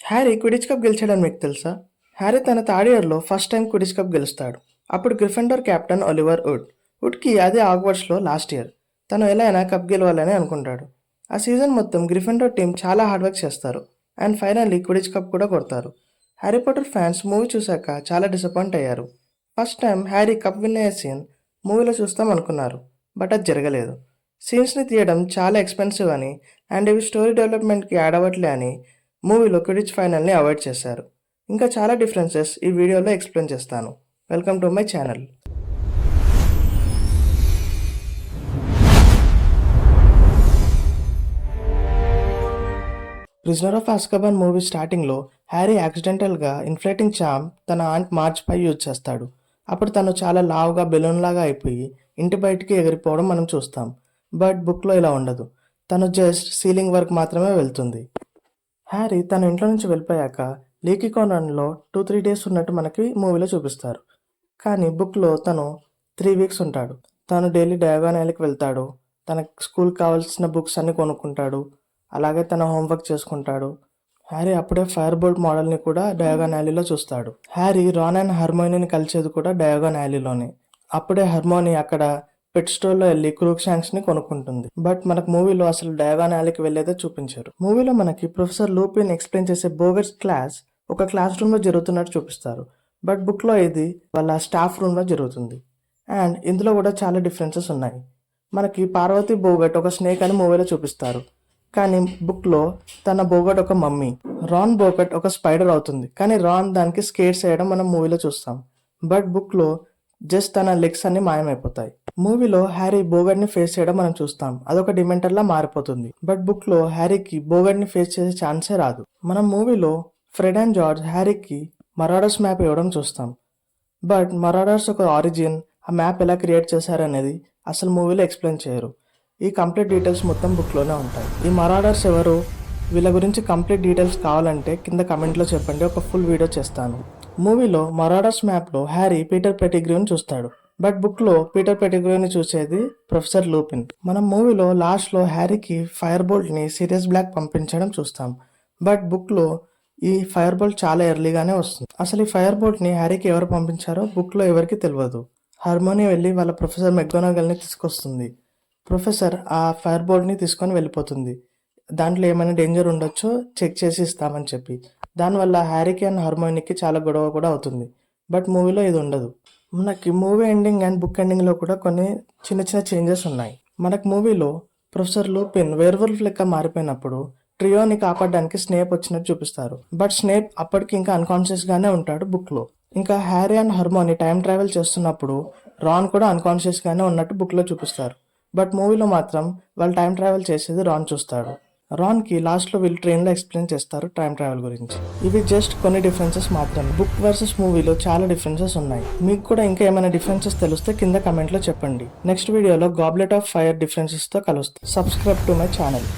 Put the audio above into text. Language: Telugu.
హ్యారీ క్విడిచ్ కప్ గెలిచాడని మీకు తెలుసా? హ్యారీ తన థర్డ్ ఇయర్లో ఫస్ట్ టైం క్విడిచ్ కప్ గెలుస్తాడు. అప్పుడు గ్రిఫిండార్ కెప్టెన్ ఒలివర్ వుడ్కి అదే ఆగ్వర్డ్స్లో లాస్ట్ ఇయర్. తను ఎలా అయినా కప్ గెలవాలని అనుకుంటాడు. ఆ సీజన్ మొత్తం గ్రిఫిండార్ టీం చాలా హార్డ్ వర్క్ చేస్తారు అండ్ ఫైనల్లీ క్విడిచ్ కప్ కూడా కొడతారు. హ్యారీ పాటర్ ఫ్యాన్స్ మూవీ చూశాక చాలా డిసప్పాయింట్ అయ్యారు. First time Harry cup win అయ్యే సీన్ మూవీలో చూస్తాం అనుకున్నారు, బట్ అది జరగలేదు. సీన్స్ని తీయడం చాలా ఎక్స్పెన్సివ్ అని అండ్ ఇవి స్టోరీ డెవలప్మెంట్కి యాడ్ అవ్వట్లే అని మూవీలో క్విడిచ్ ఫైనల్ని అవాయిడ్ చేశారు. ఇంకా చాలా డిఫరెన్సెస్ ఈ వీడియోలో ఎక్స్ప్లెయిన్ చేస్తాను. Welcome to my channel. Prisoner of Azkaban movie స్టార్టింగ్లో హ్యారీ యాక్సిడెంటల్గా ఇన్ఫ్లేటింగ్ చామ్ తన ఆంట్ మార్చ్ పై యూజ్ చేస్తాడు. అప్పుడు తను చాలా లావుగా బెలూన్ లాగా అయిపోయి ఇంటి బయటికి ఎగిరిపోవడం మనం చూస్తాం. బట్ బుక్లో ఇలా ఉండదు. తను జస్ట్ సీలింగ్ వర్క్ మాత్రమే వెళ్తుంది. హ్యారీ తన ఇంట్లో నుంచి వెళ్ళిపోయాక లీకీ కార్నర్లో 2-3 డేస్ ఉన్నట్టు మనకి మూవీలో చూపిస్తారు. కానీ బుక్లో తను 3 వీక్స్ ఉంటాడు. తను డైలీ డయాగాన్ యాలీకి వెళ్తాడు. తన స్కూల్కి కావాల్సిన బుక్స్ అన్ని కొనుక్కుంటాడు. అలాగే తన హోంవర్క్ చేసుకుంటాడు. హ్యారీ అప్పుడే ఫైర్ బోల్ట్ మోడల్ని కూడా డయాగాన్ యాలీలో చూస్తాడు. హ్యారీ రాన్ అండ్ హర్మోనీని కలిసేది కూడా డయాగాన్ యాలీలోనే. అప్పుడే హర్మోనీ అక్కడ పెట్ స్టోర్లో వెళ్ళి క్రూక్షాంక్స్ని కొనుక్కుంటుంది. బట్ మనకు మూవీలో అసలు డయాగాన్ యాలీకి వెళ్ళేదే చూపించారు. మూవీలో మనకి ప్రొఫెసర్ లూపిన్ ఎక్స్ప్లెయిన్ చేసే బోగట్స్ క్లాస్ ఒక క్లాస్ రూమ్లో జరుగుతున్నట్టు చూపిస్తారు. బట్ బుక్లో ఇది వాళ్ళ స్టాఫ్ రూమ్లో జరుగుతుంది. అండ్ ఇందులో కూడా చాలా డిఫరెన్సెస్ ఉన్నాయి. మనకి పార్వతి బోగట్ ఒక స్నేక్ అని మూవీలో చూపిస్తారు. కానీ బుక్లో తన బోగట్ ఒక మమ్మీ. రాన్ బోగట్ ఒక స్పైడర్ అవుతుంది. కానీ రాన్ దానికి స్కేట్స్ వేయడం మనం మూవీలో చూస్తాం. బట్ బుక్లో జస్ట్ తన లెగ్స్ అన్ని మాయమైపోతాయి. మూవీలో హ్యారీ బోగట్ని ఫేస్ చేయడం మనం చూస్తాం. అదొక డిమెంటర్లా మారిపోతుంది. బట్ బుక్లో హ్యారీకి బోగట్ని ఫేస్ చేసే ఛాన్సే రాదు. మనం మూవీలో ఫ్రెడ్ అండ్ జార్జ్ హ్యారీకి మరాడర్స్ మ్యాప్ ఇవ్వడం చూస్తాం. బట్ మరాడర్స్ ఒక ఆరిజిన్, ఆ మ్యాప్ ఎలా క్రియేట్ చేశారనేది అసలు మూవీలో ఎక్స్ప్లెయిన్ చేయరు. ఈ కంప్లీట్ డీటెయిల్స్ మొత్తం బుక్లోనే ఉంటాయి. ఈ మరాడర్స్ ఎవరు, వీళ్ళ గురించి కంప్లీట్ డీటెయిల్స్ కావాలంటే కింద కమెంట్లో చెప్పండి, ఒక ఫుల్ వీడియో చేస్తాను. మూవీలో మరాడర్స్ మ్యాప్లో హ్యారీ పీటర్ పెటిగ్రూని చూస్తాడు. బట్ బుక్లో పీటర్ పెటిగ్రూని చూసేది ప్రొఫెసర్ లూపిన్. మనం మూవీలో లాస్ట్లో హ్యారీకి ఫైర్ బోల్ట్ని సీరియస్ బ్లాక్ పంపించడం చూస్తాం. బట్ బుక్లో ఈ ఫైర్ బోల్ట్ చాలా ఎర్లీగానే వస్తుంది. అసలు ఈ ఫైర్ బోల్ట్ని హ్యారీకి ఎవరు పంపించారో బుక్లో ఎవరికి తెలియదు. హార్మోనీ వెళ్ళి వాళ్ళ ప్రొఫెసర్ మెక్గోనాగల్ని తీసుకొస్తుంది. ప్రొఫెసర్ ఆ ఫైర్ బోల్ట్ని తీసుకొని వెళ్ళిపోతుంది. దాంట్లో ఏమైనా డేంజర్ ఉండొచ్చో చెక్ చేసి ఇస్తామని చెప్పి. దానివల్ల హ్యారీకి అండ్ హార్మోనీకి చాలా గొడవ కూడా అవుతుంది. బట్ మూవీలో ఇది ఉండదు. మనకి మూవీ ఎండింగ్ అండ్ బుక్ ఎండింగ్లో కూడా కొన్ని చిన్న చిన్న చేంజెస్ ఉన్నాయి. మనకు మూవీలో ప్రొఫెసర్ లూపిన్ వేర్వల్ఫ్ లెక్క మారిపోయినప్పుడు ట్రియోని కాపాడడానికి స్నేప్ వచ్చినట్టు చూపిస్తారు. బట్ స్నేప్ అప్పటికి ఇంకా అన్కాన్షియస్గానే ఉంటాడు బుక్లో. ఇంకా హ్యారీ అండ్ హర్మోనీ టైం ట్రావెల్ చేస్తున్నప్పుడు రాన్ కూడా అన్కాన్షియస్గానే ఉన్నట్టు బుక్లో చూపిస్తారు. బట్ మూవీలో మాత్రం వాళ్ళు టైం ట్రావెల్ చేసేది రాన్ చూస్తాడు. రాన్కి లాస్ట్లో వీళ్ళు ట్రైన్లో ఎక్స్ప్లెయిన్ చేస్తారు టైం ట్రావెల్ గురించి. ఇవి జస్ట్ కొన్ని డిఫరెన్సెస్ మాత్రమే. బుక్ వర్సెస్ మూవీలో చాలా డిఫరెన్సెస్ ఉన్నాయి. మీకు కూడా ఇంకా ఏమైనా డిఫరెన్సెస్ తెలిస్తే కింద కమెంట్లో చెప్పండి. నెక్స్ట్ వీడియోలో గాబ్లెట్ ఆఫ్ ఫైర్ డిఫరెన్సెస్తో కలుస్తాం. Subscribe to my channel.